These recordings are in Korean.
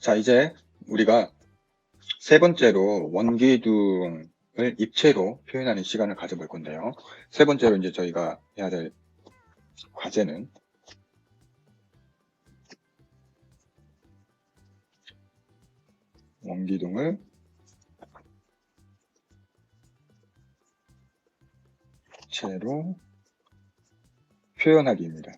자, 이제 우리가 세 번째로 원기둥을 입체로 표현하는 시간을 가져볼 건데요. 세 번째로 이제 저희가 해야 될 과제는 원기둥을 입체로 표현하기입니다.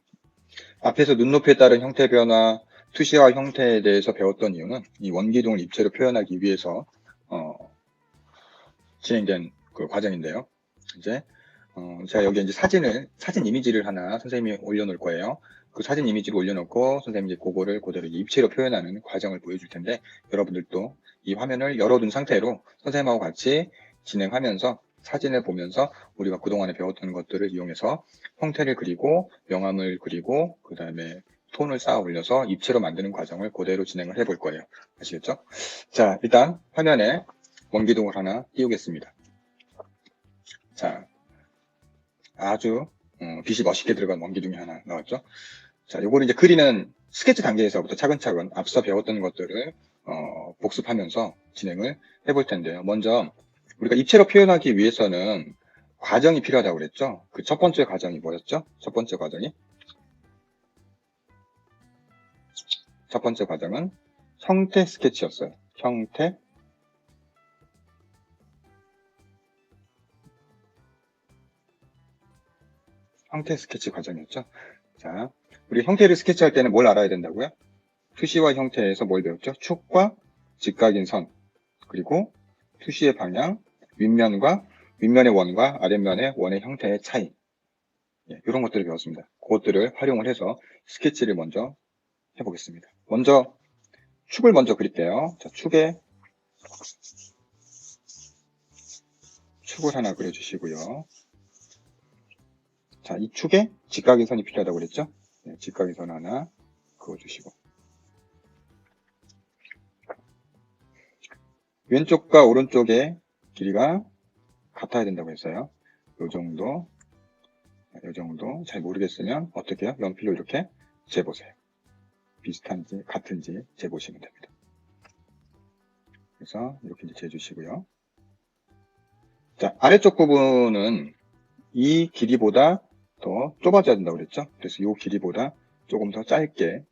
앞에서 눈높이에 따른 형태 변화, 투시와 형태에 대해서 배웠던 이유는 이 원기둥을 입체로 표현하기 위해서 진행된 그 과정인데요. 이제 제가 여기 이제 사진 이미지를 하나 선생님이 올려놓을 거예요. 그 사진 이미지를 올려놓고 선생님이 이제 그거를 그대로 입체로 표현하는 과정을 보여줄 텐데, 여러분들도 이 화면을 열어둔 상태로 선생님하고 같이 진행하면서 사진을 보면서 우리가 그동안에 배웠던 것들을 이용해서 형태를 그리고 명암을 그리고 그 다음에 톤을 쌓아 올려서 입체로 만드는 과정을 그대로 진행을 해볼 거예요. 아시겠죠? 자, 일단 화면에 원기둥을 하나 띄우겠습니다. 자, 아주 빛이 멋있게 들어간 원기둥이 하나 나왔죠. 자, 요거를 이제 그리는 스케치 단계에서부터 차근차근 앞서 배웠던 것들을 복습하면서 진행을 해볼 텐데요. 먼저 우리가 입체로 표현하기 위해서는 과정이 필요하다고 그랬죠. 그 첫 번째 과정이 뭐였죠? 첫 번째 과정은 형태 스케치였어요. 형태 스케치 과정이었죠. 자, 우리 형태를 스케치할 때는 뭘 알아야 된다고요? 투시와 형태에서 뭘 배웠죠? 축과 직각인 선, 그리고 투시의 방향, 윗면의 원과 아랫면의 원의 형태의 차이, 이런 것들을 배웠습니다. 그것들을 활용을 해서 스케치를 먼저 해보겠습니다. 먼저 축을 먼저 그릴게요. 자, 축을 하나 그려주시고요. 자, 이 축에 직각인 선이 필요하다고 그랬죠? 네, 직각인 선 하나 그어주시고, 왼쪽과 오른쪽의 길이가 같아야 된다고 했어요. 요 정도 잘 모르겠으면 어떻게 해요? 연필로 이렇게 재보세요. 비슷한지 같은지 재보시면 됩니다. 그래서 이렇게 이제 재주시고요. 자, 아래쪽 부분은 이 길이보다 더 좁아져야 된다고 그랬죠? 그래서 이 길이보다 조금 더 짧게,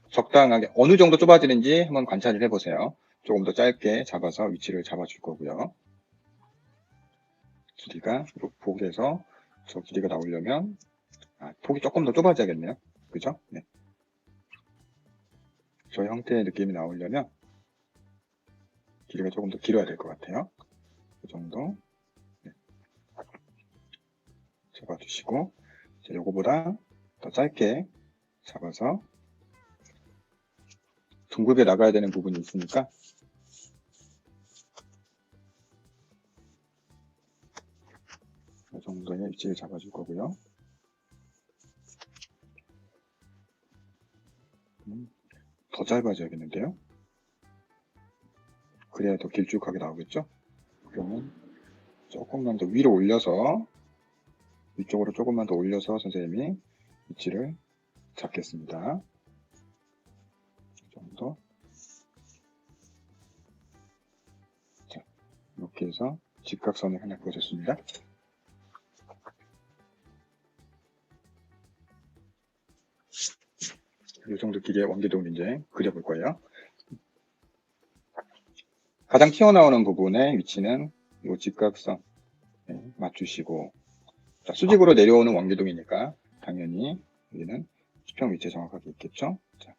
적당하게 어느 정도 좁아지는지 한번 관찰을 해보세요. 조금 더 짧게 잡아서 위치를 잡아줄 거고요. 길이가 이 폭에서 저 길이가 나오려면 폭이 조금 더 좁아져야겠네요. 그죠? 네. 저 형태의 느낌이 나오려면 길이가 조금 더 길어야 될 것 같아요. 그 정도 잡아주시고, 요거보다 더 짧게 잡아서 둥글게 나가야 되는 부분이 있으니까 이 정도의 위치를 잡아줄 거고요. 더 짧아져야겠는데요. 그래야 더 길쭉하게 나오겠죠? 그러면 조금만 더 위로 올려서, 위쪽으로 조금만 더 올려서 선생님이 위치를 잡겠습니다. 이 정도. 자, 이렇게 해서 직각선을 하나 그어줬습니다. 이 정도 길이의 원기둥을 이제 그려볼 거예요. 가장 튀어나오는 부분의 위치는 이 직각선 맞추시고, 자, 수직으로 내려오는 원기둥이니까 당연히 여기는 수평 위치에 정확하게 있겠죠. 자,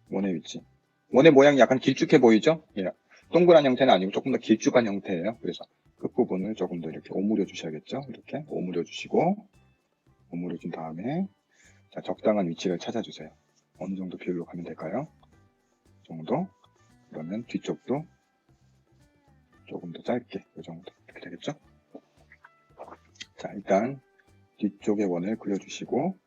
원의 위치. 원의 모양이 약간 길쭉해 보이죠? 예, 동그란 형태는 아니고 조금 더 길쭉한 형태예요. 그래서 끝부분을 조금 더 이렇게 오므려 주셔야겠죠. 이렇게 오므려 주시고, 오므려 준 다음에 자, 적당한 위치를 찾아주세요. 어느 정도 비율로 가면 될까요? 이 정도. 그러면 뒤쪽도 조금 더 짧게 이 정도 이렇게 되겠죠. 자, 일단 뒤쪽의 원을 그려주시고,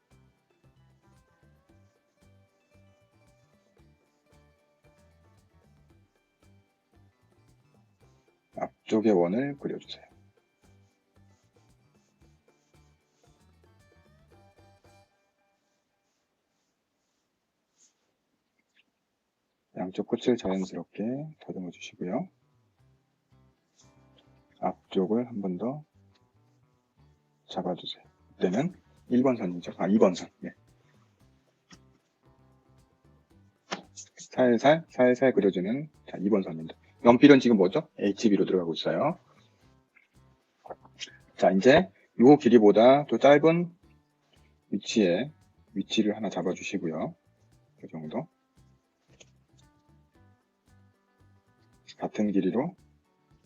앞쪽의 원을 그려주세요. 양쪽 끝을 자연스럽게 다듬어 주시고요. 앞쪽을 한 번 더 잡아주세요. 이때는 1번 선이죠. 2번 선. 네. 살살 그려주는 2번 선입니다. 연필은 지금 뭐죠? HB로 들어가고 있어요. 자, 이제 요 길이보다 또 짧은 위치를 하나 잡아주시고요. 이 정도. 같은 길이로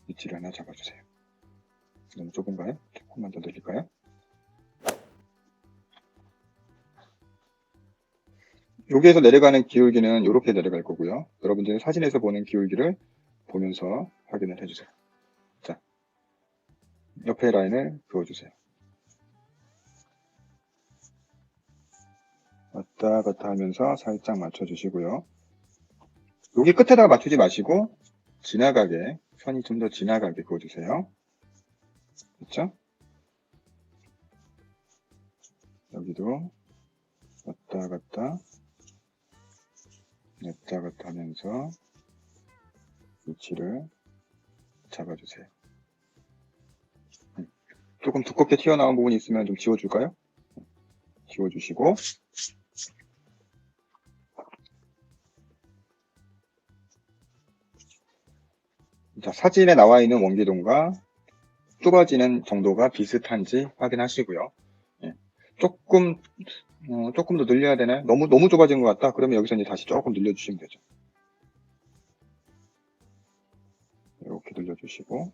위치를 하나 잡아주세요. 너무 좁은가요? 조금만 더 늘릴까요? 여기에서 내려가는 기울기는 이렇게 내려갈 거고요. 여러분들은 사진에서 보는 기울기를 보면서 확인을 해주세요. 자, 옆에 라인을 그어주세요. 왔다 갔다 하면서 살짝 맞춰주시고요. 여기 끝에다가 맞추지 마시고 지나가게, 선이 좀 더 지나가게 그어주세요. 그렇죠? 여기도 왔다 갔다 하면서 위치를 잡아주세요. 조금 두껍게 튀어나온 부분이 있으면 좀 지워줄까요? 지워주시고 자, 사진에 나와 있는 원기둥과 좁아지는 정도가 비슷한지 확인하시고요. 예. 조금 더 늘려야 되나요? 너무 좁아진 것 같다? 그러면 여기서 이제 다시 조금 늘려주시면 되죠. 이렇게 늘려주시고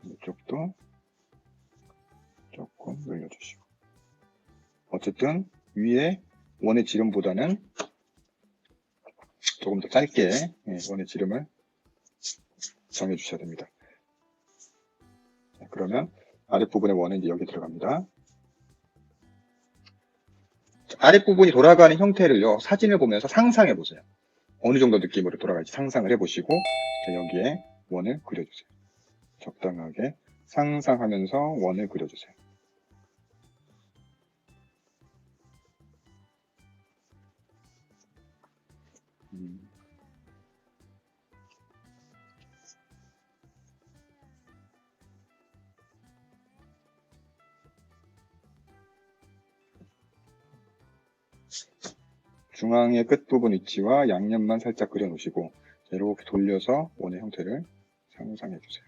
이쪽도 조금 늘려주시고 어쨌든 위에 원의 지름보다는 조금 더 짧게 원의 지름을 정해 주셔야 됩니다. 자, 그러면 아랫부분의 원은 이제 여기 들어갑니다. 아랫부분이 돌아가는 형태를요, 사진을 보면서 상상해 보세요. 어느 정도 느낌으로 돌아갈지 상상을 해보시고, 여기에 원을 그려주세요. 적당하게 상상하면서 원을 그려주세요. 중앙의 끝부분 위치와 양옆만 살짝 그려놓으시고 이렇게 돌려서 원의 형태를 상상해 주세요.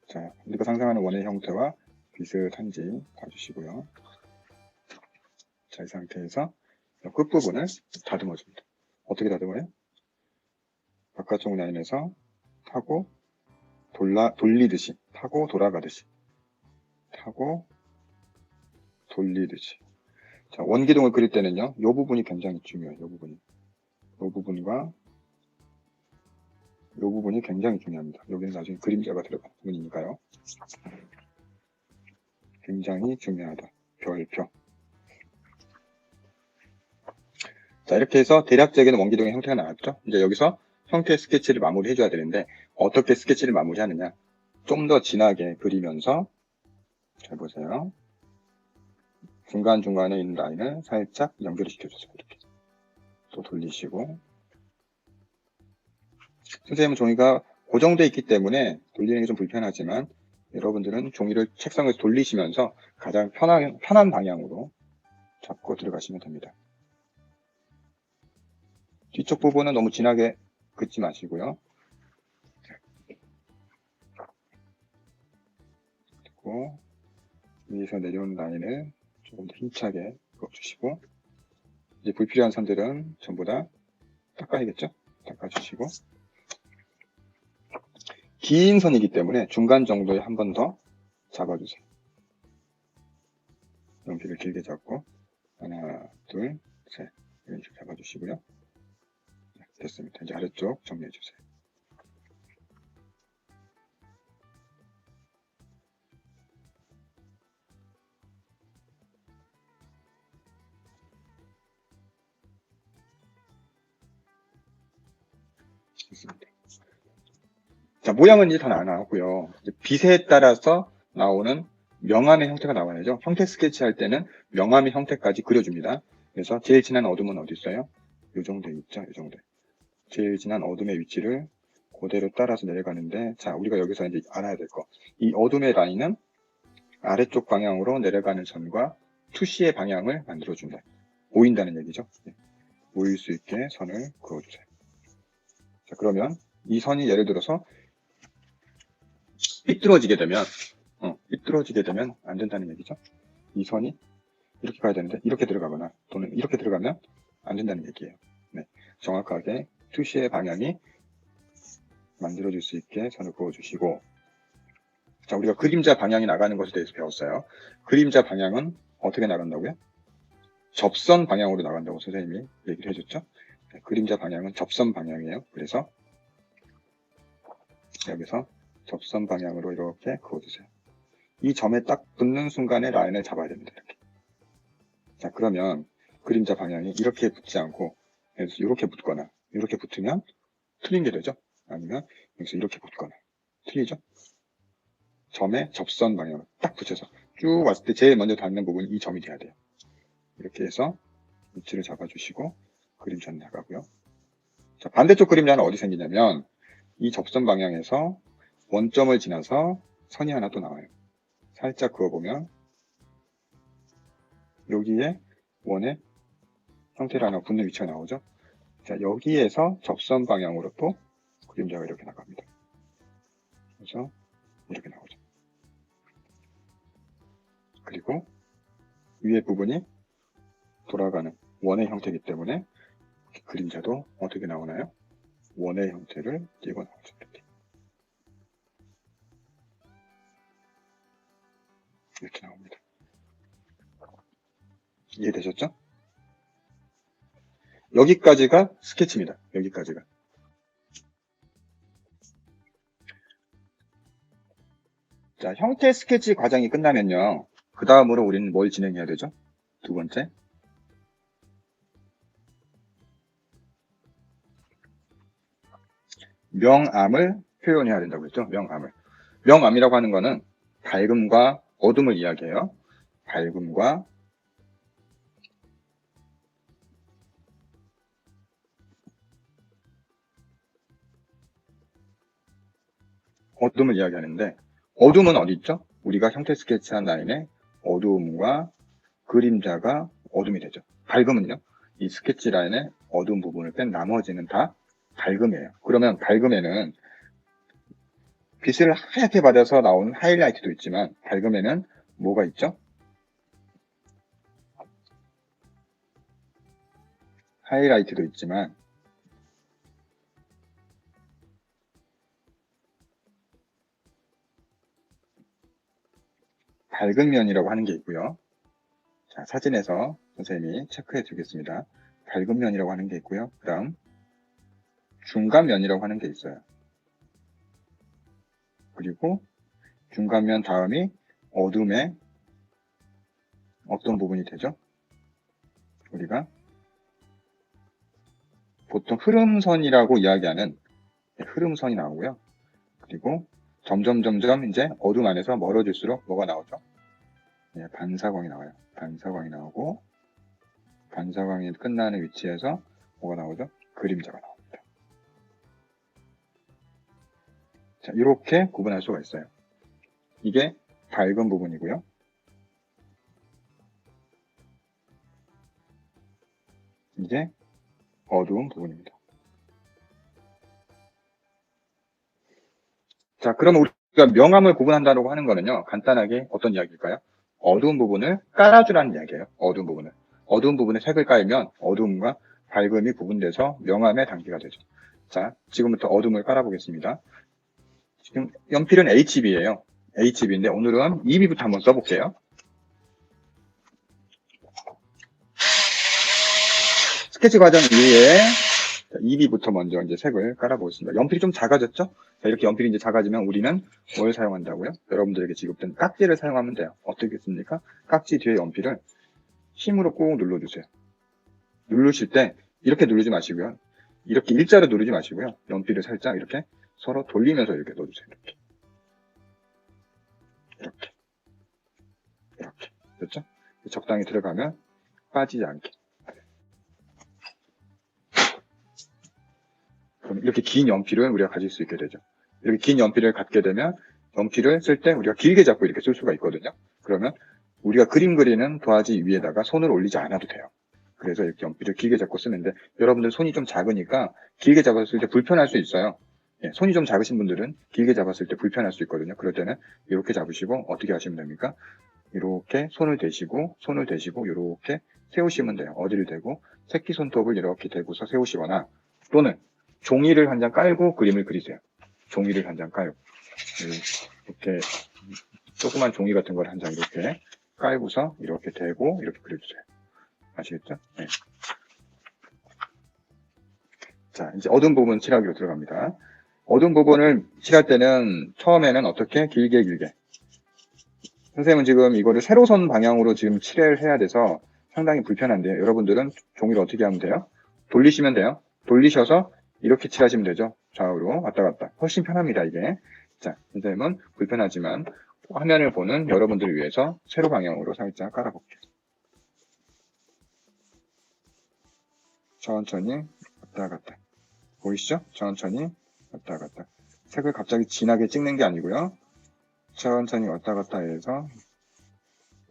자, 우리가 상상하는 원의 형태와 비슷한지 봐주시고요. 자, 이 상태에서 끝부분을 다듬어 줍니다. 어떻게 다듬어요? 바깥쪽 라인에서 타고 돌리듯이, 타고 돌아가듯이, 타고 돌리듯이. 자, 원기둥을 그릴 때는요, 이 부분이 굉장히 중요해요. 이 부분과 이 부분이 굉장히 중요합니다. 여기는 나중에 그림자가 들어간 부분이니까요. 굉장히 중요하다. 별표. 자, 이렇게 해서 대략적인 원기둥의 형태가 나왔죠. 이제 여기서 형태 스케치를 마무리 해줘야 되는데 어떻게 스케치를 마무리하느냐. 좀 더 진하게 그리면서 잘 보세요. 중간중간에 있는 라인을 살짝 연결을 시켜주세요. 이렇게. 또 돌리시고. 선생님은 종이가 고정되어 있기 때문에 돌리는 게 좀 불편하지만 여러분들은 종이를 책상에서 돌리시면서 가장 편한 방향으로 잡고 들어가시면 됩니다. 뒤쪽 부분은 너무 진하게 긋지 마시고요. 그리고 위에서 내려오는 라인을 조금 더 힘차게 그어주시고 이제 불필요한 선들은 전부 다 닦아야겠죠? 닦아주시고 긴 선이기 때문에 중간 정도에 한 번 더 잡아주세요. 연필을 길게 잡고 하나, 둘, 셋 이런 식으로 잡아주시고요. 됐습니다. 이제 아래쪽 정리해주세요. 됐습니다. 자, 모양은 이제 다 나왔고요. 빛에 따라서 나오는 명암의 형태가 나와야죠. 형태 스케치 할 때는 명암의 형태까지 그려줍니다. 그래서 제일 진한 어둠은 어디 있어요? 이 정도에 있죠. 이 정도에. 제일 진한 어둠의 위치를 그대로 따라서 내려가는데, 자, 우리가 여기서 이제 알아야 될 거. 이 어둠의 라인은 아래쪽 방향으로 내려가는 선과 투시의 방향을 만들어준다. 모인다는 얘기죠. 모일 수 있게 선을 그어주세요. 자, 그러면 이 선이 예를 들어서 삐뚤어지게 되면 안 된다는 얘기죠. 이 선이 이렇게 가야 되는데 이렇게 들어가거나 또는 이렇게 들어가면 안 된다는 얘기예요. 네, 정확하게 투시의 방향이 만들어질 수 있게 선을 그어주시고, 자, 우리가 그림자 방향이 나가는 것에 대해서 배웠어요. 그림자 방향은 어떻게 나간다고요? 접선 방향으로 나간다고 선생님이 얘기를 해줬죠. 네, 그림자 방향은 접선 방향이에요. 그래서 여기서 접선 방향으로 이렇게 그어주세요. 이 점에 딱 붙는 순간에 라인을 잡아야 됩니다. 이렇게. 자, 그러면 그림자 방향이 이렇게 붙지 않고 여기서 이렇게 붙거나 이렇게 붙으면 틀린 게 되죠. 아니면 여기서 이렇게 붙거나 틀리죠. 점에 접선 방향으로 딱 붙여서 쭉 왔을 때 제일 먼저 닿는 부분이 이 점이 돼야 돼요. 이렇게 해서 위치를 잡아주시고 그림자는 나가고요. 자, 반대쪽 그림자는 어디 생기냐면 이 접선 방향에서 원점을 지나서 선이 하나 또 나와요. 살짝 그어보면 여기에 원의 형태를 하나 붙는 위치가 나오죠. 자, 여기에서 접선 방향으로 또 그림자가 이렇게 나갑니다. 그래서 이렇게 나오죠. 그리고 위에 부분이 돌아가는 원의 형태이기 때문에 그림자도 어떻게 나오나요? 원의 형태를 띄고 나오죠. 이렇게 나옵니다. 이해되셨죠? 여기까지가 스케치입니다. 여기까지가. 자, 형태 스케치 과정이 끝나면요. 그 다음으로 우리는 뭘 진행해야 되죠? 두 번째. 명암을 표현해야 된다고 했죠? 명암을. 명암이라고 하는 거는 밝음과 어둠을 이야기해요. 밝음과 어둠을 이야기하는데, 어둠은 어디 있죠? 우리가 형태 스케치한 라인에 어둠과 그림자가 어둠이 되죠. 밝음은요? 이 스케치 라인에 어두운 부분을 뺀 나머지는 다 밝음이에요. 그러면 밝음에는 빛을 하얗게 받아서 나오는 하이라이트도 있지만 밝음에는 뭐가 있죠? 하이라이트도 있지만 밝은 면이라고 하는 게 있고요. 자, 사진에서 선생님이 체크해 주겠습니다. 밝은 면이라고 하는 게 있고요. 그 다음 중간면이라고 하는 게 있어요. 그리고 중간면 다음이 어둠의 어떤 부분이 되죠? 우리가 보통 흐름선이라고 이야기하는 흐름선이 나오고요. 그리고 점점 이제 어둠 안에서 멀어질수록 뭐가 나오죠? 네, 반사광이 나와요. 반사광이 나오고 반사광이 끝나는 위치에서 뭐가 나오죠? 그림자가 나옵니다. 자, 이렇게 구분할 수가 있어요. 이게 밝은 부분이고요. 이게 어두운 부분입니다. 자, 그러면 우리가 명암을 구분한다고 하는 거는요, 간단하게 어떤 이야기일까요? 어두운 부분을 깔아주라는 이야기예요. 어두운 부분을. 어두운 부분에 색을 깔면 어두움과 밝음이 구분돼서 명암의 단계가 되죠. 자, 지금부터 어둠을 깔아보겠습니다. 지금 연필은 HB예요. HB인데 오늘은 2B부터 한번 써볼게요. 스케치 과정 이후에 2B부터 먼저 이제 색을 깔아보겠습니다. 연필이 좀 작아졌죠? 자, 이렇게 연필이 이제 작아지면 우리는 뭘 사용한다고요? 여러분들에게 지급된 깍지를 사용하면 돼요. 어떻겠습니까? 깍지 뒤에 연필을 힘으로 꾹 눌러주세요. 누르실 때 이렇게 누르지 마시고요. 이렇게 일자로 누르지 마시고요. 연필을 살짝 이렇게 서로 돌리면서 이렇게 넣어주세요. 이렇게. 됐죠? 적당히 들어가면 빠지지 않게. 이렇게 긴 연필을 우리가 가질 수 있게 되죠. 이렇게 긴 연필을 갖게 되면 연필을 쓸 때 우리가 길게 잡고 이렇게 쓸 수가 있거든요. 그러면 우리가 그림 그리는 도화지 위에다가 손을 올리지 않아도 돼요. 그래서 이렇게 연필을 길게 잡고 쓰는데 여러분들 손이 좀 작으니까 길게 잡았을 때 불편할 수 있어요. 예, 손이 좀 작으신 분들은 길게 잡았을 때 불편할 수 있거든요. 그럴 때는 이렇게 잡으시고 어떻게 하시면 됩니까? 이렇게 손을 대시고 이렇게 세우시면 돼요. 어디를 대고 새끼손톱을 이렇게 대고서 세우시거나 또는 종이를 한 장 깔고 그림을 그리세요. 종이를 한 장 깔고 이렇게 조그만 종이 같은 걸 한 장 이렇게 깔고서 이렇게 대고 이렇게 그려주세요. 아시겠죠? 네. 자, 이제 어두운 부분 칠하기로 들어갑니다. 어두운 부분을 칠할 때는 처음에는 어떻게? 길게. 선생님은 지금 이거를 세로선 방향으로 지금 칠을 해야 돼서 상당히 불편한데요. 여러분들은 종이를 어떻게 하면 돼요? 돌리시면 돼요. 돌리셔서 이렇게 칠하시면 되죠. 좌우로 왔다 갔다. 훨씬 편합니다, 이게. 자, 선생님은 불편하지만 화면을 보는 여러분들을 위해서 세로 방향으로 살짝 깔아볼게요. 천천히 왔다 갔다. 보이시죠? 천천히 왔다 갔다. 색을 갑자기 진하게 찍는 게 아니고요. 천천히 왔다 갔다 해서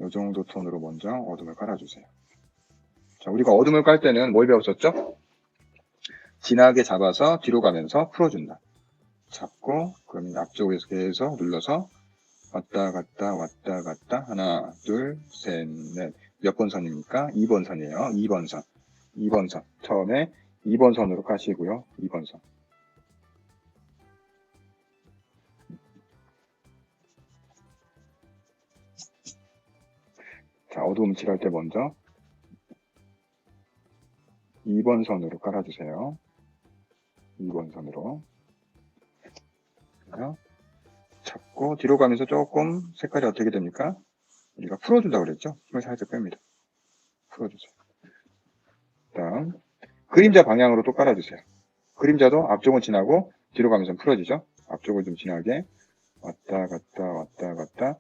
이 정도 톤으로 먼저 어둠을 깔아주세요. 자, 우리가 어둠을 깔 때는 뭘 배웠었죠? 진하게 잡아서 뒤로 가면서 풀어준다. 잡고 그러면 앞쪽에서 계속 눌러서 왔다 갔다 하나 둘 셋 넷 몇 번 선입니까? 2번 선이에요. 2번 선 처음에 2번 선으로 까시고요. 2번 선 자, 어두움 칠할 때 먼저 2번 선으로 깔아주세요. 2번 선으로 잡고 뒤로 가면서 조금 색깔이 어떻게 됩니까? 우리가 풀어준다고 그랬죠? 힘을 살짝 뺍니다. 풀어주세요. 다음 그림자 방향으로 또 깔아주세요. 그림자도 앞쪽은 진하고 뒤로 가면서 풀어지죠? 앞쪽을 좀 진하게 왔다 갔다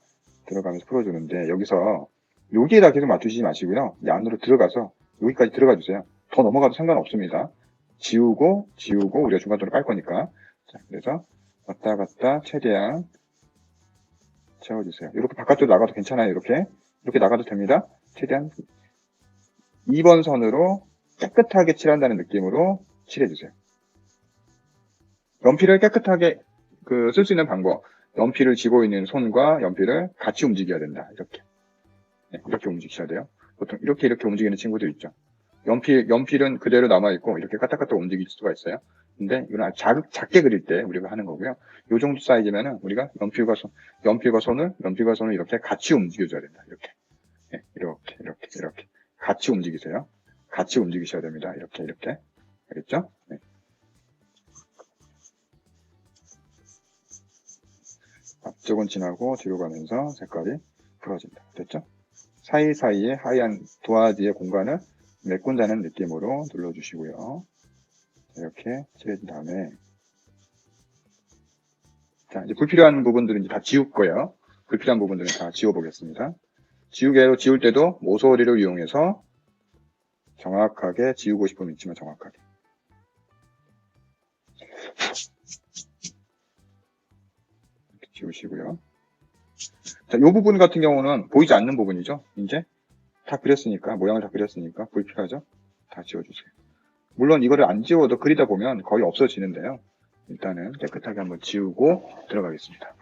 들어가면서 풀어주는데 여기서 여기에다 계속 맞추시지 마시고요. 이 안으로 들어가서 여기까지 들어가 주세요. 더 넘어가도 상관없습니다. 지우고 우리가 중간으로 깔 거니까. 자, 그래서 왔다 갔다 최대한 채워주세요. 이렇게 바깥으로 나가도 괜찮아요. 이렇게 나가도 됩니다. 최대한 2번 선으로 깨끗하게 칠한다는 느낌으로 칠해주세요. 연필을 깨끗하게 쓸 수 있는 방법. 연필을 쥐고 있는 손과 연필을 같이 움직여야 된다. 이렇게. 네, 이렇게 움직이셔야 돼요. 보통 이렇게 움직이는 친구들 있죠. 연필은 그대로 남아있고 이렇게 까딱까딱 움직일 수가 있어요. 근데 이건 아주 작게 그릴 때 우리가 하는 거고요. 이 정도 사이즈면은 우리가 연필과 손을 이렇게 같이 움직여줘야 된다. 이렇게. 네, 이렇게. 같이 움직이세요. 같이 움직이셔야 됩니다. 이렇게. 알겠죠? 네. 앞쪽은 진하고 뒤로 가면서 색깔이 풀어진다. 됐죠? 사이사이에 하얀 도화지의 공간을 메꾼다는 느낌으로 눌러주시고요. 이렇게 칠해준 다음에 자, 이제 불필요한 부분들은 이제 다 지울 거예요. 불필요한 부분들은 다 지워보겠습니다. 지울 때도 모서리를 이용해서 정확하게 지우고 싶은 위치만 정확하게 이렇게 지우시고요. 자, 이 부분 같은 경우는 보이지 않는 부분이죠. 이제 다 그렸으니까, 모양을 다 그렸으니까 불필요하죠. 다 지워주세요. 물론 이거를 안 지워도 그리다 보면 거의 없어지는데요. 일단은 깨끗하게 한번 지우고 들어가겠습니다.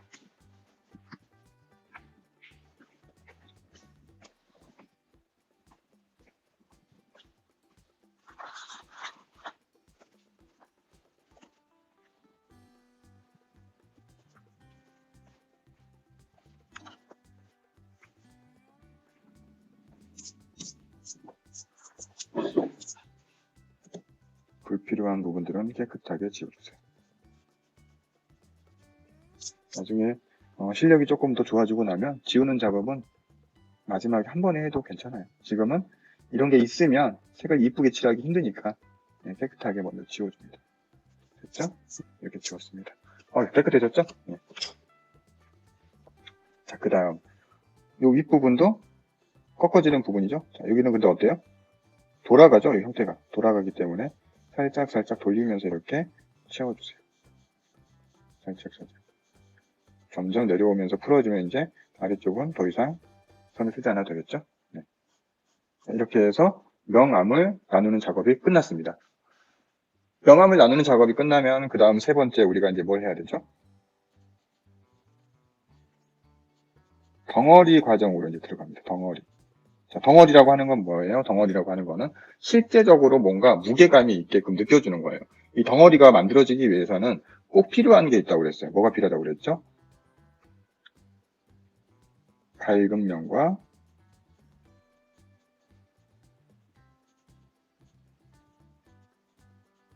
불필요한 부분들은 깨끗하게 지워주세요. 나중에 실력이 조금 더 좋아지고 나면 지우는 작업은 마지막에 한 번에 해도 괜찮아요. 지금은 이런 게 있으면 색을 이쁘게 칠하기 힘드니까 깨끗하게 먼저 지워줍니다. 됐죠? 이렇게 지웠습니다. 깨끗해졌죠? 네. 자, 그 다음 이 윗부분도 꺾어지는 부분이죠. 자, 여기는 근데 어때요? 돌아가죠? 이 형태가 돌아가기 때문에 살짝 돌리면서 이렇게 채워주세요. 살짝. 점점 내려오면서 풀어주면 이제 아래쪽은 더 이상 선을 쓰지 않아도 되겠죠? 네. 이렇게 해서 명암을 나누는 작업이 끝났습니다. 명암을 나누는 작업이 끝나면 그 다음 세 번째 우리가 이제 뭘 해야 되죠? 덩어리 과정으로 이제 들어갑니다. 덩어리. 자, 덩어리라고 하는 건 뭐예요? 덩어리라고 하는 거는 실제적으로 뭔가 무게감이 있게끔 느껴주는 거예요. 이 덩어리가 만들어지기 위해서는 꼭 필요한 게 있다고 그랬어요. 뭐가 필요하다고 그랬죠? 밝은 면과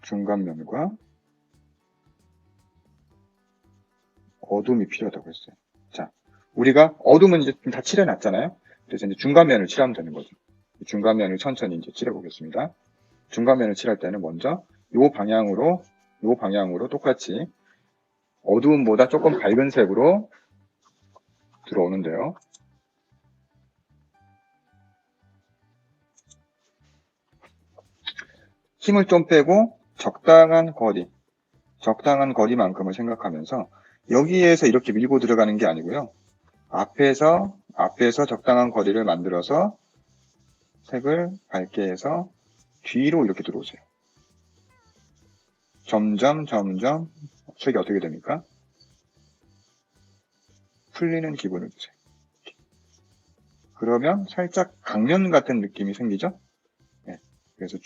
중간 면과 어둠이 필요하다고 했어요. 자, 우리가 어둠은 이제 다 칠해놨잖아요. 그래서 이제 중간면을 칠하면 되는 거죠. 중간면을 천천히 이제 칠해보겠습니다. 중간면을 칠할 때는 먼저 요 방향으로 똑같이 어두움보다 조금 밝은 색으로 들어오는데요. 힘을 좀 빼고 적당한 거리만큼을 생각하면서 여기에서 이렇게 밀고 들어가는 게 아니고요. 앞에서 적당한 거리를 만들어서 색을 밝게 해서 뒤로 이렇게 들어오세요. 점점 색이 어떻게 됩니까? 풀리는 기분을 주세요. 그러면 살짝 강면 같은 느낌이 생기죠? 네. 그래서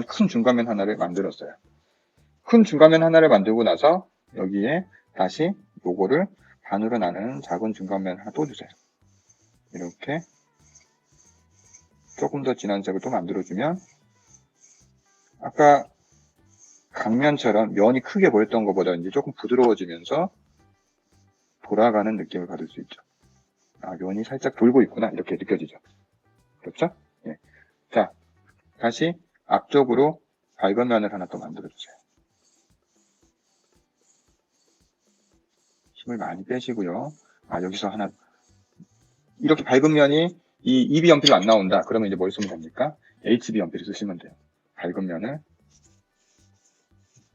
큰 중간면 하나를 만들었어요. 큰 중간면 하나를 만들고 나서 여기에 다시 요거를 반으로 나누는 작은 중간면 하나 또 주세요. 이렇게 조금 더 진한 색을 또 만들어주면 아까 강면처럼 면이 크게 보였던 것보다 이제 조금 부드러워지면서 돌아가는 느낌을 받을 수 있죠. 아, 면이 살짝 돌고 있구나 이렇게 느껴지죠. 그렇죠? 예. 자, 다시 앞쪽으로 밝은 면을 하나 또 만들어주세요. 힘을 많이 빼시고요. 아, 여기서 하나 이렇게 밝은 면이 이 EB 연필로 안 나온다. 그러면 이제 뭘 쓰면 됩니까? HB 연필을 쓰시면 돼요. 밝은 면을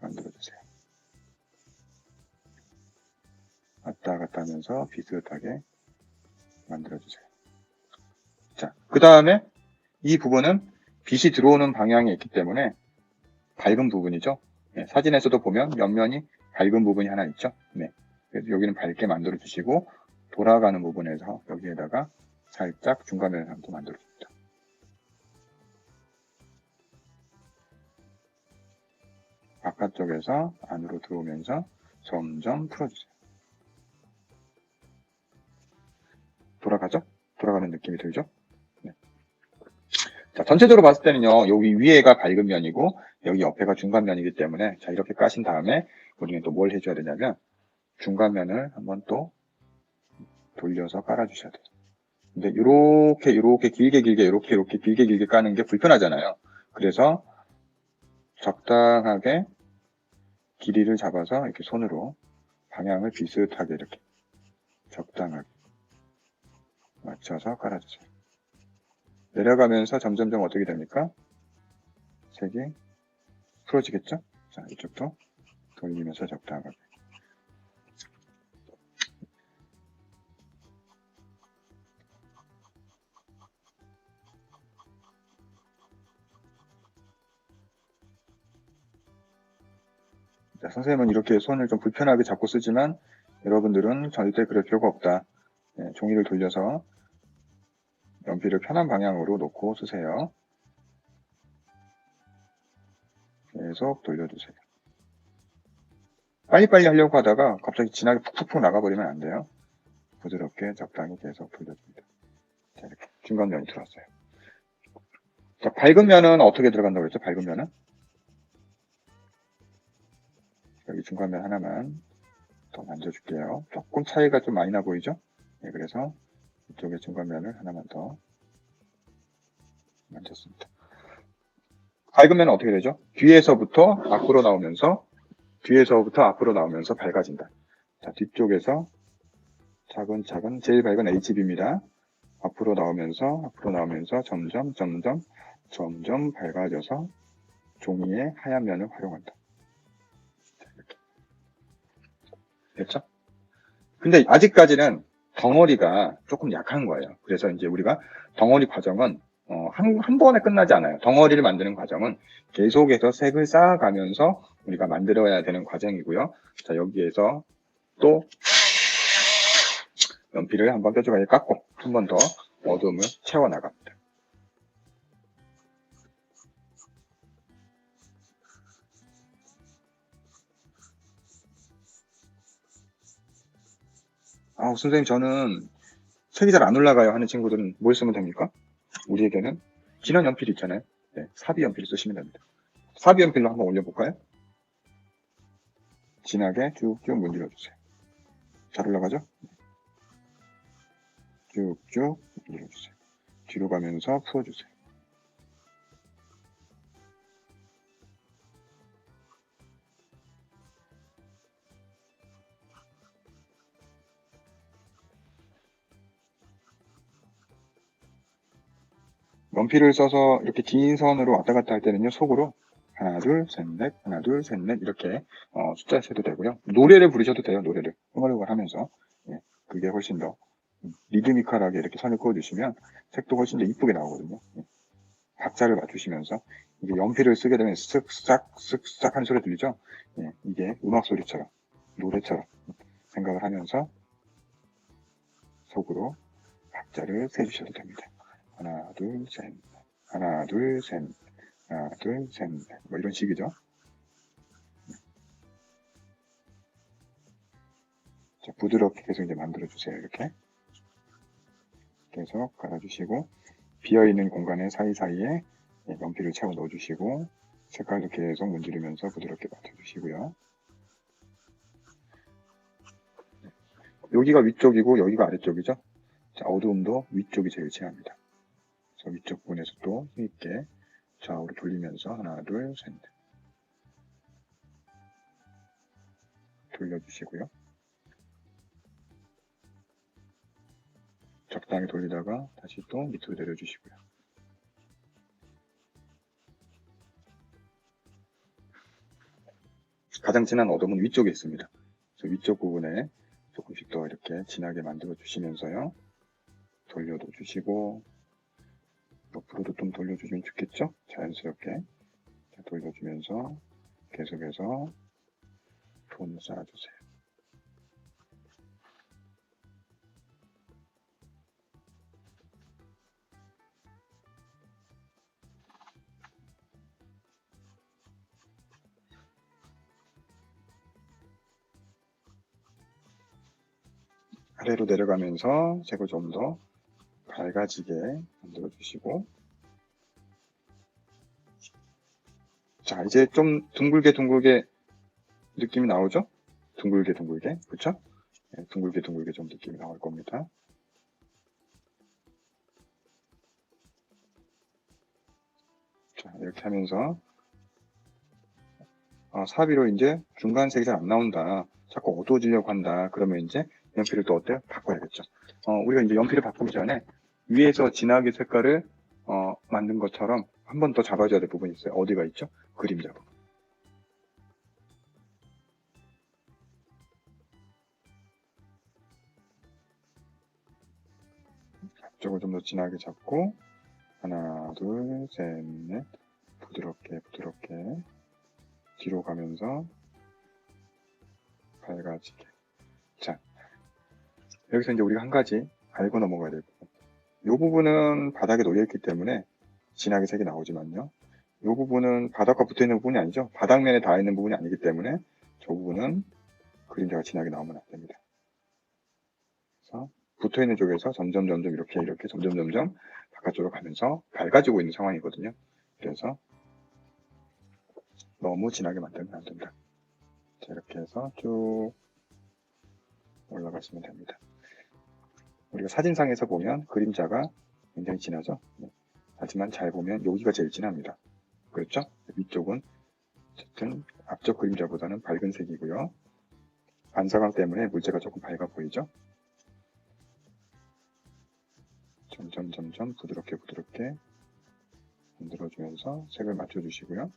만들어주세요. 왔다 갔다 하면서 비슷하게 만들어주세요. 자, 그 다음에 이 부분은 빛이 들어오는 방향에 있기 때문에 밝은 부분이죠. 네, 사진에서도 보면 옆면이 밝은 부분이 하나 있죠. 네, 그래서 여기는 밝게 만들어 주시고 돌아가는 부분에서 여기에다가 살짝 중간면을 한번 만들어 줍니다. 바깥쪽에서 안으로 들어오면서 점점 풀어주세요. 돌아가죠? 돌아가는 느낌이 들죠? 네. 자, 전체적으로 봤을 때는요, 여기 위에가 밝은 면이고 여기 옆에가 중간면이기 때문에 자, 이렇게 까신 다음에 우리는 또 뭘 해줘야 되냐면 중간면을 한번 또 돌려서 깔아주셔야 돼요. 근데 이렇게 길게 길게 까는 게 불편하잖아요. 그래서 적당하게 길이를 잡아서 이렇게 손으로 방향을 비슷하게 이렇게 적당하게 맞춰서 깔아주세요. 내려가면서 점점점 어떻게 됩니까? 색이 풀어지겠죠? 자, 이쪽도 돌리면서 적당하게. 자, 선생님은 이렇게 손을 좀 불편하게 잡고 쓰지만 여러분들은 절대 그럴 필요가 없다. 네, 종이를 돌려서 연필을 편한 방향으로 놓고 쓰세요. 계속 돌려주세요. 빨리빨리 하려고 하다가 갑자기 진하게 푹푹 나가버리면 안 돼요. 부드럽게 적당히 계속 돌려줍니다. 자, 이렇게 중간면이 들어왔어요. 자, 밝은 면은 어떻게 들어간다고 그랬죠? 밝은 면은 여기 중간면 하나만 더 만져줄게요. 조금 차이가 좀 많이 나 보이죠? 네, 그래서 이쪽에 중간면을 하나만 더 만졌습니다. 밝은 면은 어떻게 되죠? 뒤에서부터 앞으로 나오면서 밝아진다. 자, 뒤쪽에서 차근차근 제일 밝은 HB입니다. 앞으로 나오면서 점점 밝아져서 종이의 하얀 면을 활용한다. 자, 됐죠? 근데 아직까지는 덩어리가 조금 약한 거예요. 그래서 이제 우리가 덩어리 과정은 한 번에 끝나지 않아요. 덩어리를 만드는 과정은 계속해서 색을 쌓아가면서 우리가 만들어야 되는 과정이고요. 자, 여기에서 또 연필을 한번 뾰족하게 깎고 한 번 더 어둠을 채워나갑니다. 선생님 저는 색이 잘 안 올라가요 하는 친구들은 뭘 쓰면 됩니까? 우리에게는 진한 연필 있잖아요. 네, 사비 연필 쓰시면 됩니다. 사비 연필로 한번 올려볼까요? 진하게 쭉쭉 문질러주세요. 잘 올라가죠? 쭉쭉 문질러주세요. 뒤로 가면서 풀어주세요. 연필을 써서 이렇게 긴 선으로 왔다 갔다 할 때는요, 속으로 하나, 둘, 셋, 넷, 하나, 둘, 셋, 넷 이렇게 숫자 세도 되고요. 노래를 부르셔도 돼요, 노래를. 흥얼흥얼 하면서. 예, 그게 훨씬 더 리드미컬하게 이렇게 선을 그어주시면 색도 훨씬 더 이쁘게 나오거든요. 예, 박자를 맞추시면서 이게 연필을 쓰게 되면 쓱싹, 쓱싹 하는 소리 들리죠? 예, 이게 음악 소리처럼, 노래처럼 생각을 하면서 속으로 박자를 세주셔도 됩니다. 하나, 둘, 셋, 하나, 둘, 셋, 하나, 둘, 셋, 뭐 이런 식이죠. 자, 부드럽게 계속 이제 만들어주세요. 이렇게. 계속 갈아주시고, 비어있는 공간의 사이사이에 연필을 채워 넣어주시고, 색깔도 계속 문지르면서 부드럽게 맞춰주시고요. 여기가 위쪽이고, 여기가 아래쪽이죠. 자, 어두움도 위쪽이 제일 진합니다. 그래서 위쪽 부분에서 또 힘있게 좌우로 돌리면서 하나, 둘, 셋, 넷. 돌려주시고요. 적당히 돌리다가 다시 또 밑으로 내려주시고요. 가장 진한 어둠은 위쪽에 있습니다. 그래서 위쪽 부분에 조금씩 더 이렇게 진하게 만들어 주시면서요. 돌려도 주시고 옆으로도 좀 돌려주시면 좋겠죠? 자연스럽게 돌려주면서 계속해서 톤을 쌓아주세요. 아래로 내려가면서 색을 좀 더 밝아지게 만들어 주시고, 자 이제 좀 둥글게 느낌이 나오죠? 둥글게 그쵸? 네, 둥글게 좀 느낌이 나올 겁니다. 자 이렇게 하면서 사비로 이제 중간색이 잘 안 나온다, 자꾸 어두워지려고 한다, 그러면 이제 연필을 또 어때요? 바꿔야겠죠. 우리가 이제 연필을 바꾸기 전에 위에서 진하게 색깔을 만든 것처럼 한 번 더 잡아줘야 될 부분이 있어요. 어디가 있죠? 그림자 부분. 앞쪽을 좀 더 진하게 잡고 하나, 둘, 셋, 넷 부드럽게 뒤로 가면서 밝아지게. 자, 여기서 이제 우리가 한 가지 알고 넘어가야 될 부분. 이 부분은 바닥에 놓여있기 때문에 진하게 색이 나오지만요. 이 부분은 바닥과 붙어있는 부분이 아니죠. 바닥면에 닿아있는 부분이 아니기 때문에 저 부분은 그림자가 진하게 나오면 안 됩니다. 그래서 붙어있는 쪽에서 점점 이렇게 점점 바깥쪽으로 가면서 밝아지고 있는 상황이거든요. 그래서 너무 진하게 만들면 안 된다. 자, 이렇게 해서 쭉 올라가시면 됩니다. 우리가 사진상에서 보면 그림자가 굉장히 진하죠. 네. 하지만 잘 보면 여기가 제일 진합니다. 그렇죠? 위쪽은 어쨌든 앞쪽 그림자보다는 밝은 색이고요. 반사광 때문에 물체가 조금 밝아 보이죠? 점점 부드럽게 만들어주면서 색을 맞춰주시고요.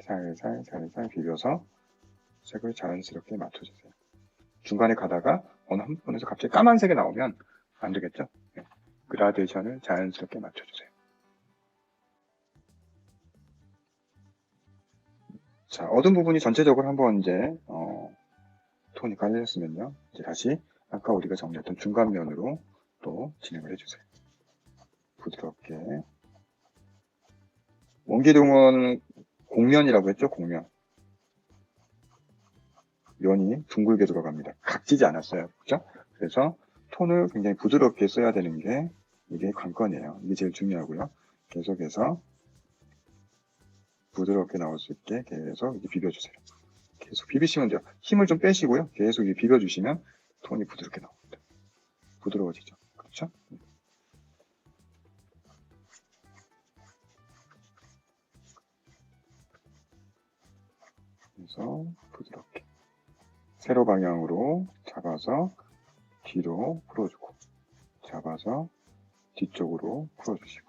살살 비벼서 색을 자연스럽게 맞춰주세요. 중간에 가다가 어느 한 부분에서 갑자기 까만색이 나오면 안 되겠죠? 네. 그라데이션을 자연스럽게 맞춰주세요. 자, 어두운 부분이 전체적으로 한번 이제 톤이 깔렸으면요. 이제 다시 아까 우리가 정리했던 중간면으로 또 진행을 해주세요. 부드럽게. 원기둥은 곡면이라고 했죠? 곡면. 면이 둥글게 들어갑니다. 각지지 않았어요. 그죠? 그래서 톤을 굉장히 부드럽게 써야 되는 게 이게 관건이에요. 이게 제일 중요하고요. 계속해서 부드럽게 나올 수 있게 계속 이렇게 비벼주세요. 계속 비비시면 돼요. 힘을 좀 빼시고요. 계속 이렇게 비벼주시면 톤이 부드럽게 나옵니다. 부드러워지죠. 그렇죠? 그래서 부드럽게 세로 방향으로 잡아서 뒤로 풀어주고 잡아서 뒤쪽으로 풀어주시고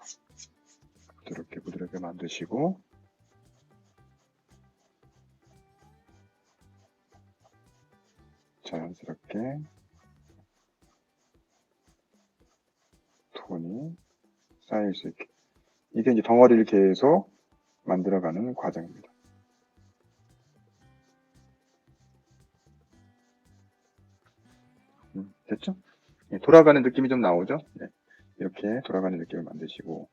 부드럽게 부드럽게 만드시고 자연스럽게 톤이 쌓일 수 있게 이게 이제 덩어리를 계속 만들어가는 과정입니다. 됐죠? 돌아가는 느낌이 좀 나오죠? 네. 이렇게 돌아가는 느낌을 만드시고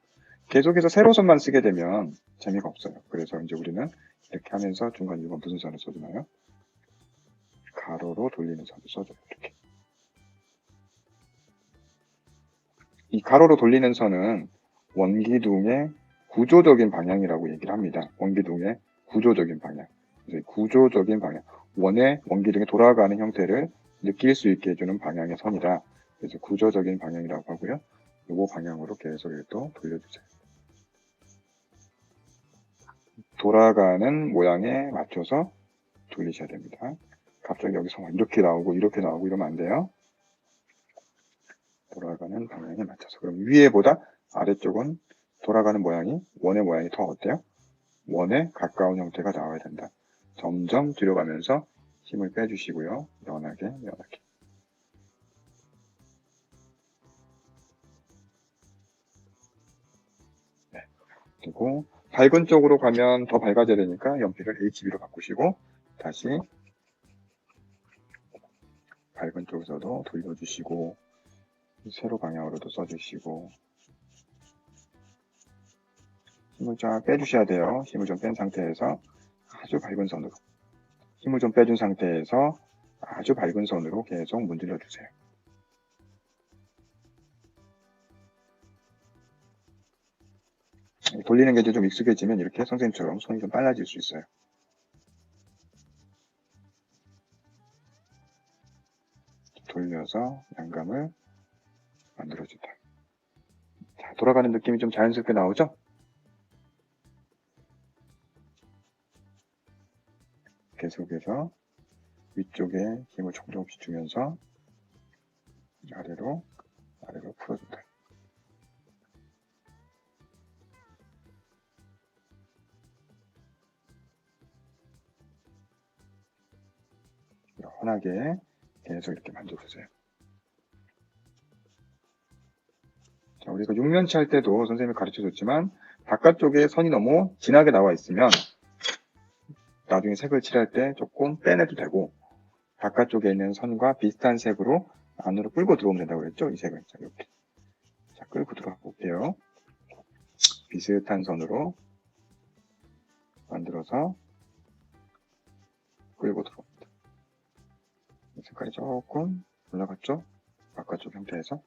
계속해서 세로선만 쓰게 되면 재미가 없어요. 그래서 이제 우리는 이렇게 하면서 중간 이건 무슨 선을 써주나요? 가로로 돌리는 선을 써줘요. 이렇게. 이 가로로 돌리는 선은 원기둥의 구조적인 방향이라고 얘기를 합니다. 원기둥의 구조적인 방향. 구조적인 방향. 원기둥이 돌아가는 형태를 느낄 수 있게 해주는 방향의 선이다. 그래서 구조적인 방향이라고 하고요. 이 방향으로 계속 또 돌려주세요. 돌아가는 모양에 맞춰서 돌리셔야 됩니다. 갑자기 여기서 이렇게 나오고 이러면 안 돼요. 돌아가는 방향에 맞춰서. 그럼 위에보다 아래쪽은 돌아가는 모양이 원의 모양이 더 어때요? 원에 가까운 형태가 나와야 된다. 점점 뒤로 가면서 힘을 빼주시고요. 연하게. 네. 그리고 밝은 쪽으로 가면 더 밝아져야 되니까 연필을 HB로 바꾸시고 다시 밝은 쪽에서도 돌려주시고 세로 방향으로도 써주시고 힘을 쫙 빼주셔야 돼요. 힘을 좀 뺀 상태에서 아주 밝은 선으로 힘을 좀 빼준 상태에서 아주 밝은 선으로 계속 문질러 주세요. 돌리는 게 이제 좀 익숙해지면 이렇게 선생님처럼 손이 좀 빨라질 수 있어요. 돌려서 양감을 만들어준다. 자, 돌아가는 느낌이 좀 자연스럽게 나오죠? 계속해서 위쪽에 힘을 조금씩 주면서 아래로 풀어준다. 환하게 계속 이렇게 만져주세요. 자, 우리가 육면치 할 때도 선생님이 가르쳐줬지만 바깥쪽에 선이 너무 진하게 나와 있으면 나중에 색을 칠할 때 조금 빼내도 되고 바깥쪽에 있는 선과 비슷한 색으로 안으로 끌고 들어오면 된다고 그랬죠? 이 색을. 자, 이렇게. 자, 끌고 들어가 볼게요. 비슷한 선으로 만들어서 끌고 들어옵니다. 색깔이 조금 올라갔죠? 바깥쪽 형태에서.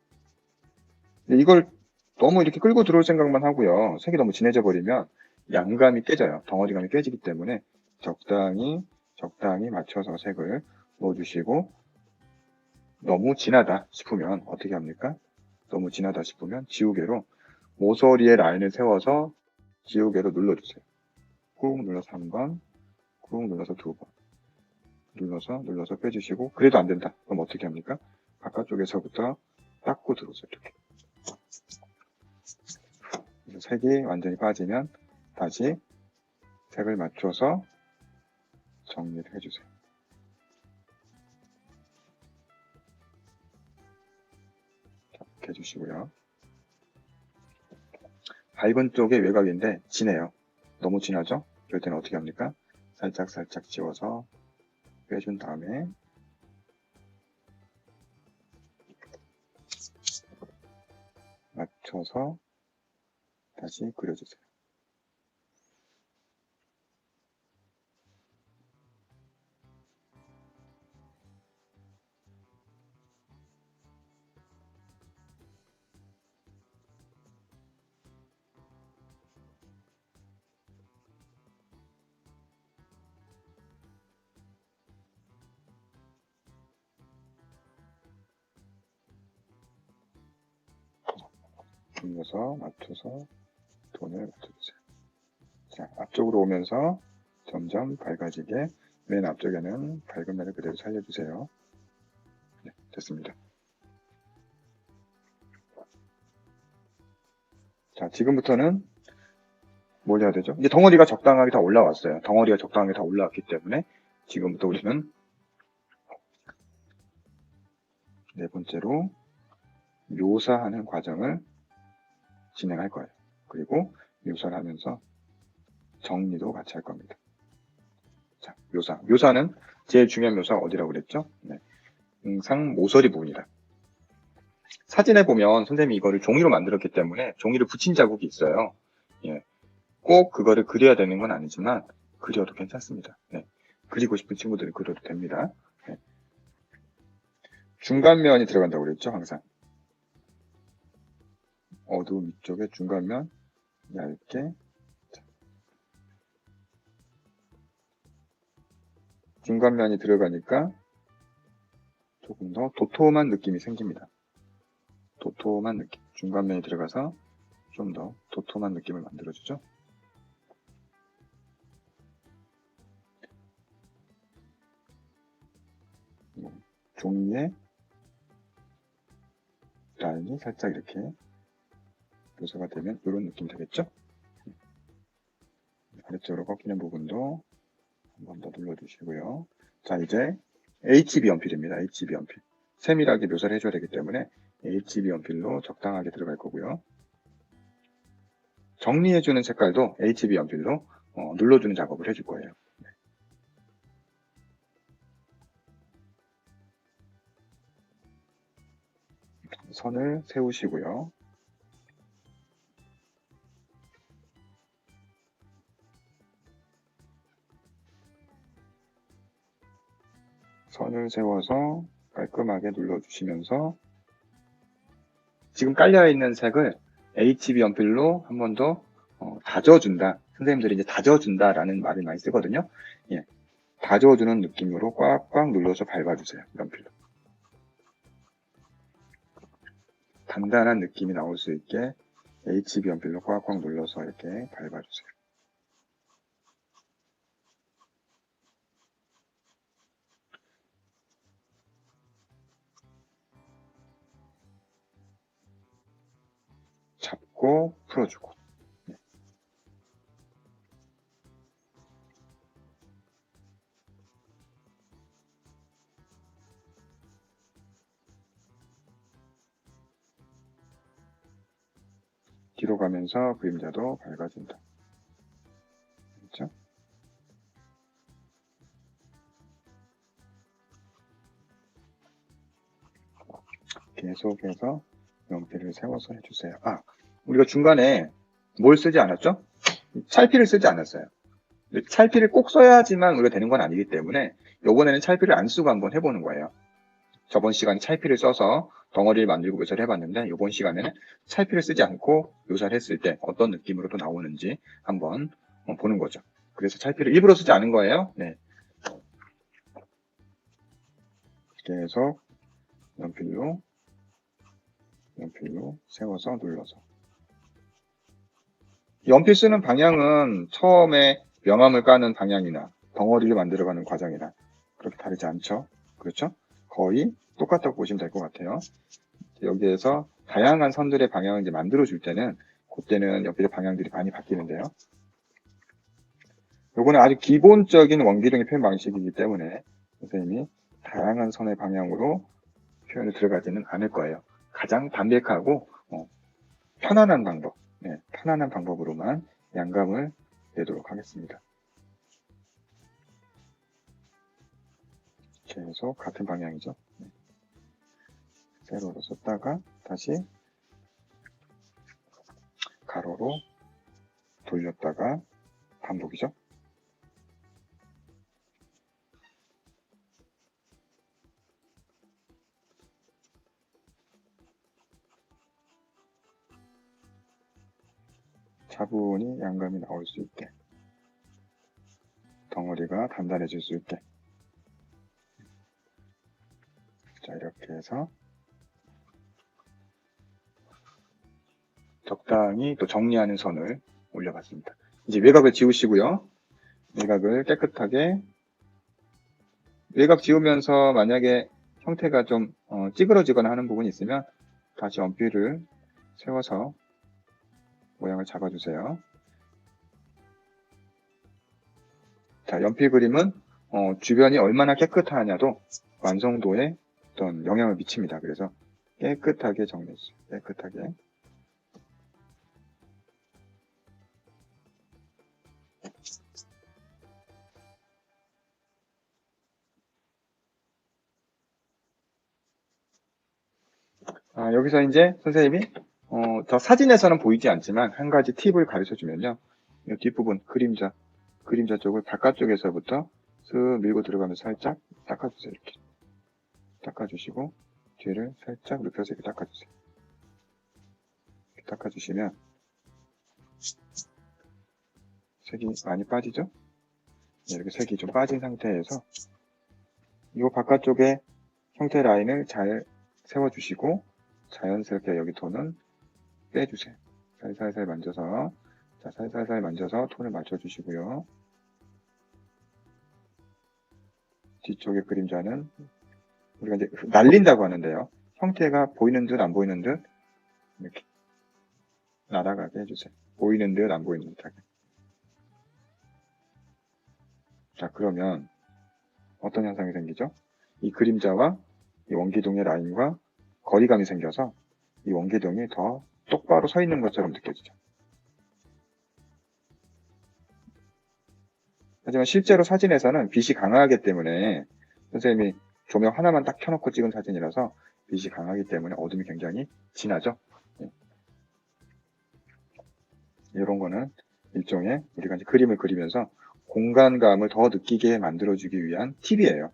근데 이걸 너무 이렇게 끌고 들어올 생각만 하고요. 색이 너무 진해져 버리면 양감이 깨져요. 덩어리감이 깨지기 때문에 적당히 맞춰서 색을 넣어주시고 너무 진하다 싶으면 어떻게 합니까? 너무 진하다 싶으면 지우개로 모서리에 라인을 세워서 지우개로 눌러주세요. 꾹 눌러서 한 번, 꾹 눌러서 두 번, 눌러서 빼주시고 그래도 안 된다. 그럼 어떻게 합니까? 바깥쪽에서부터 닦고 들어오세요. 이렇게. 색이 완전히 빠지면 다시 색을 맞춰서 정리를 해주세요. 이렇게 해주시고요. 밝은 쪽의 외곽인데 진해요. 너무 진하죠? 이럴 때는 어떻게 합니까? 살짝 지워서 빼준 다음에 맞춰서 다시 그려주세요. 눌러서 맞춰서 톤을 맞춰주세요. 자, 앞쪽으로 오면서 점점 밝아지게 맨 앞쪽에는 밝은 면을 그대로 살려주세요. 네, 됐습니다. 자, 지금부터는 뭘 해야 되죠? 이제 덩어리가 적당하게 다 올라왔어요. 덩어리가 적당하게 다 올라왔기 때문에 지금부터 우리는 네 번째로 묘사하는 과정을 진행할 거예요. 그리고 묘사를 하면서 정리도 같이 할 겁니다. 자, 묘사. 묘사는 제일 중요한 묘사가 어디라고 그랬죠? 네. 응상 모서리 부분이다. 사진에 보면 선생님이 이거를 종이로 만들었기 때문에 종이를 붙인 자국이 있어요. 예. 꼭 그거를 그려야 되는 건 아니지만 그려도 괜찮습니다. 네. 그리고 싶은 친구들은 그려도 됩니다. 네. 중간면이 들어간다고 그랬죠? 항상. 어두운 위쪽에 중간면 얇게 중간면이 들어가니까 조금 더 도톰한 느낌이 생깁니다. 도톰한 느낌. 중간면이 들어가서 좀 더 도톰한 느낌을 만들어주죠. 종이에 라인이 살짝 이렇게 묘사가 되면 이런 느낌이 되겠죠? 아래쪽으로 꺾이는 부분도 한 번 더 눌러주시고요. 자, 이제 HB 연필입니다. HB 연필. 세밀하게 묘사를 해줘야 되기 때문에 HB 연필로 적당하게 들어갈 거고요. 정리해주는 색깔도 HB 연필로 눌러주는 작업을 해줄 거예요. 선을 세우시고요. 선을 세워서 깔끔하게 눌러주시면서 지금 깔려있는 색을 HB 연필로 한 번 더 다져준다. 선생님들이 이제 다져준다라는 말을 많이 쓰거든요. 예, 다져주는 느낌으로 꽉꽉 눌러서 밟아주세요. 연필로. 단단한 느낌이 나올 수 있게 HB 연필로 꽉꽉 눌러서 이렇게 밟아주세요. 잡고 풀어주고. 뒤로 가면서 그림자도 밝아진다. 그렇죠? 계속해서 연필을 세워서 해주세요. 아, 우리가 중간에 뭘 쓰지 않았죠? 찰피를 쓰지 않았어요. 찰피를 꼭 써야지만 우리가 되는 건 아니기 때문에 이번에는 찰피를 안 쓰고 한번 해보는 거예요. 저번 시간에 찰피를 써서 덩어리를 만들고 묘사를 해봤는데 이번 시간에는 찰피를 쓰지 않고 묘사를 했을 때 어떤 느낌으로 또 나오는지 한번 보는 거죠. 그래서 찰피를 일부러 쓰지 않은 거예요. 네. 계속 연필로 세워서 눌러서. 연필 쓰는 방향은 처음에 명암을 까는 방향이나 덩어리를 만들어가는 과정이나 그렇게 다르지 않죠. 그렇죠? 거의 똑같다고 보시면 될 것 같아요. 여기에서 다양한 선들의 방향을 이제 만들어줄 때는 그때는 연필의 방향들이 많이 바뀌는데요. 요거는 아주 기본적인 원기둥의 표현 방식이기 때문에 선생님이 다양한 선의 방향으로 표현이 들어가지는 않을 거예요. 가장 담백하고 편안한 방법, 편안한 방법으로만 양감을 내도록 하겠습니다. 계속 같은 방향이죠. 세로로 썼다가 다시 가로로 돌렸다가 반복이죠. 차분히 양감이 나올 수 있게, 덩어리가 단단해질 수 있게. 자, 이렇게 해서 적당히 또 정리하는 선을 올려봤습니다. 이제 외곽을 지우시고요. 외곽을 깨끗하게, 외곽 지우면서 만약에 형태가 좀 찌그러지거나 하는 부분이 있으면 다시 연필을 세워서 모양을 잡아주세요. 자, 연필 그림은 주변이 얼마나 깨끗하냐도 완성도에 어떤 영향을 미칩니다. 그래서 깨끗하게 정리해주세요. 깨끗하게. 여기서 이제 선생님이 저 사진에서는 보이지 않지만 한 가지 팁을 가르쳐 주면요. 이 뒷부분 그림자 쪽을 바깥쪽에서부터 쓱 밀고 들어가면서 살짝 닦아주세요. 이렇게 닦아주시고 뒤를 살짝 눕혀서 이렇게 닦아주세요. 이렇게 닦아주시면 색이 많이 빠지죠? 이렇게 색이 좀 빠진 상태에서 이 바깥쪽에 형태 라인을 잘 세워주시고 자연스럽게 여기 톤은 빼주세요. 살살살 만져서, 자, 살살살 만져서 톤을 맞춰주시고요. 뒤쪽의 그림자는 우리가 이제 날린다고 하는데요. 형태가 보이는 듯 안 보이는 듯 이렇게 날아가게 해주세요. 보이는 듯 안 보이는 듯하게. 자, 그러면 어떤 현상이 생기죠? 이 그림자와 이 원기둥의 라인과 거리감이 생겨서 이 원기둥이 더 똑바로 서 있는 것처럼 느껴지죠. 하지만 실제로 사진에서는 빛이 강하기 때문에 선생님이 조명 하나만 딱 켜놓고 찍은 사진이라서 빛이 강하기 때문에 어둠이 굉장히 진하죠. 이런 거는 일종의 우리가 이제 그림을 그리면서 공간감을 더 느끼게 만들어주기 위한 팁이에요.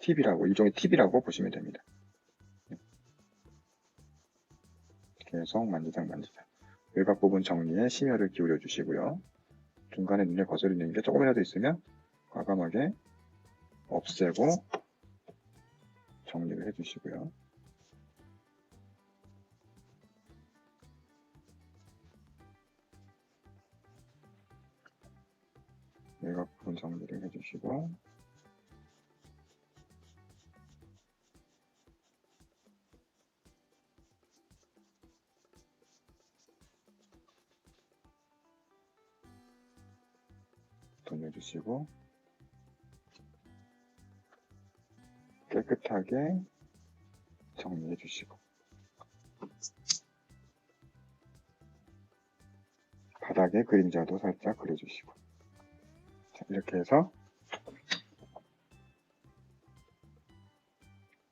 일종의 팁이라고 보시면 됩니다. 계속 만지작. 외곽 부분 정리에 심혈을 기울여 주시고요. 중간에 눈에 거스르는 게 조금이라도 있으면 과감하게 없애고 정리를 해주시고요. 외곽 부분 정리를 해주시고 돌려주시고 깨끗하게 정리해 주시고 바닥에 그림자도 살짝 그려주시고 자, 이렇게 해서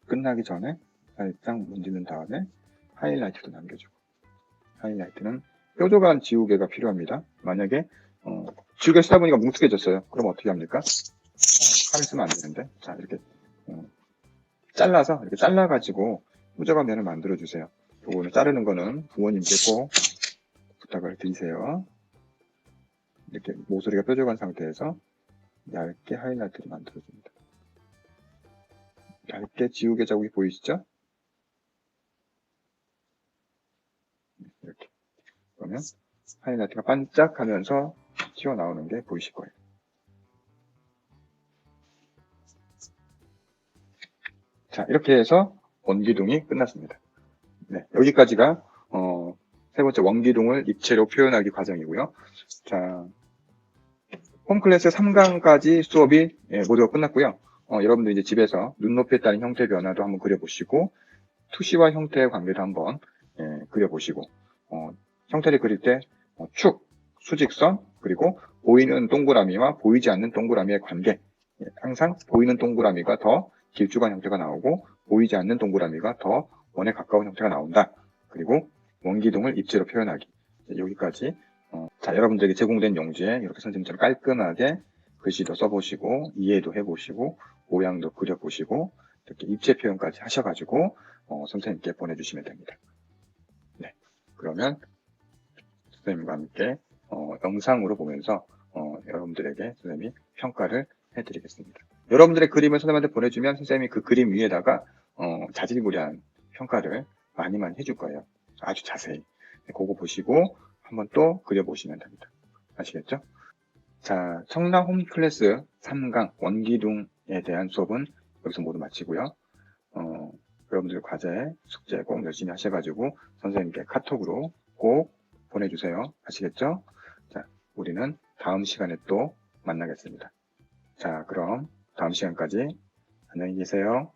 끝나기 전에 살짝 문지른 다음에 하이라이트도 남겨주고 하이라이트는 뾰족한 지우개가 필요합니다. 만약에 지우개 쓰다 보니까 뭉툭해졌어요. 그럼 어떻게 합니까? 칼을 쓰면 안 되는데 자 이렇게 잘라서 이렇게 잘라가지고 뾰족한 면을 만들어 주세요. 요거는 자르는 거는 부모님께 꼭 부탁을 드리세요. 이렇게 모서리가 뾰족한 상태에서 얇게 하이라이트를 만들어 줍니다. 얇게 지우개 자국이 보이시죠? 이렇게 그러면 하이라이트가 반짝하면서 튀어나오는 게 보이실 거예요. 자, 이렇게 해서 원기둥이 끝났습니다. 네, 여기까지가 세 번째 원기둥을 입체로 표현하기 과정이고요. 자, 홈클래스 3강까지 수업이 모두가 끝났고요. 여러분들 이제 집에서 눈높이에 따른 형태 변화도 한번 그려보시고 투시와 형태의 관계도 한번 그려보시고 형태를 그릴 때 축, 수직선, 그리고 보이는 동그라미와 보이지 않는 동그라미의 관계, 항상 보이는 동그라미가 더 길쭉한 형태가 나오고 보이지 않는 동그라미가 더 원에 가까운 형태가 나온다. 그리고 원기둥을 입체로 표현하기. 여기까지 자, 여러분들에게 제공된 용지에 이렇게 선생님처럼 깔끔하게 글씨도 써보시고 이해도 해보시고 모양도 그려보시고 이렇게 입체 표현까지 하셔가지고 선생님께 보내주시면 됩니다. 네, 그러면 선생님과 함께 영상으로 보면서 여러분들에게 선생님이 평가를 해드리겠습니다. 여러분들의 그림을 선생님한테 보내주면 선생님이 그 그림 위에다가 자질구레한 평가를 많이 해줄 거예요. 아주 자세히. 그거 보시고 한번 또 그려보시면 됩니다. 아시겠죠? 자, 청라 홈클래스 3강 원기둥에 대한 수업은 여기서 모두 마치고요. 여러분들 과제, 숙제 꼭 열심히 하셔가지고 선생님께 카톡으로 꼭 보내주세요. 아시겠죠? 자, 우리는 다음 시간에 또 만나겠습니다. 자, 그럼 다음 시간까지 안녕히 계세요.